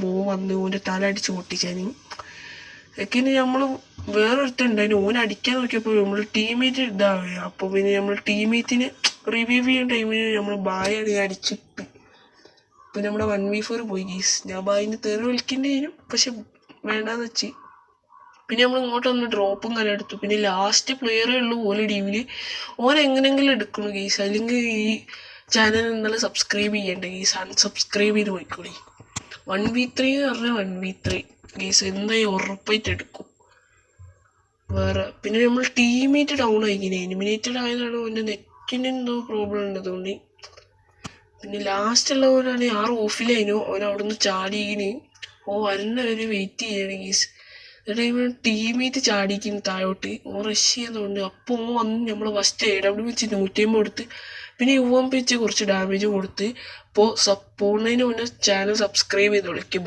മോൻ വന്ന് ഓൻ്റെ തല അടിച്ച് പൊട്ടിച്ചാന്. പിന്നെ നമ്മൾ വേറൊരുത്തുണ്ടായിന്, ഓൻ അടിക്കാൻ നോക്കിയപ്പോൾ നമ്മൾ ടീമേറ്റ് ഇതാവുക. അപ്പോൾ പിന്നെ നമ്മൾ ടീമേറ്റിന് റിവ്യൂ ചെയ്യുന്ന ടൈമിന് നമ്മൾ ബായാണ് അടിച്ചിട്ട്. പിന്നെ നമ്മുടെ 1v4 പോയി ഗീസ്. ഞാൻ ബായിന് തെറി വിളിക്കേണ്ടിയിരുന്നു, പക്ഷെ വേണ്ടാന്ന് വെച്ച്. പിന്നെ നമ്മൾ ഇങ്ങോട്ട് വന്ന് ഡ്രോപ്പും കല എടുത്തു. പിന്നെ ലാസ്റ്റ് പ്ലെയറേ ഉള്ളൂ ഓല ടീമിൽ. ഓൻ എങ്ങനെയെങ്കിലും എടുക്കണം ഗീസ്, അല്ലെങ്കിൽ ഈ ചാനൽ ഇന്നലെ സബ്സ്ക്രൈബ് ചെയ്യേണ്ട ഗീസ്. അൺസബ്സ്ക്രൈബ് ചെയ്ത് പോയിക്കോളി. 1v3 എന്ന് പറഞ്ഞാൽ 1v3 ഗീസ് എന്തായാലും ഉറപ്പായിട്ട് എടുക്കും. വേറെ പിന്നെ നമ്മൾ ടീമേറ്റ് ഡൗൺ ആയിക്കിനെ, എലിമിനേറ്റഡ് ആയതാണ്. ഓൻ്റെ നെറ്റിന് എന്തോ പ്രോബ്ലം ഉണ്ട് തോന്നി. പിന്നെ ലാസ്റ്റ് ഉള്ളവരാണെങ്കിൽ ആറ് ഓഫിലായിരുന്നു. ഓൻ അവിടെ നിന്ന് ചാടിക്കിന്. വരുന്ന വരെ വെയിറ്റ് ചെയ്യണം ഗീസ്. ടൈമിൽ ടീമേറ്റ് ചാടിക്കുന്നു താഴോട്ട്. റഷ് ചെയ്യുന്നതുകൊണ്ട് അപ്പോൾ വന്ന് നമ്മൾ ഫസ്റ്റ് AW വെച്ച് 150 കൊടുത്ത്. പിന്നെ UMP വെച്ച് കുറച്ച് ഡാമേജ് കൊടുത്ത്. അപ്പോൾ പോണതിന് മുന്നേ ചാനൽ സബ്സ്ക്രൈബ് ചെയ്ത് വിളിക്കും.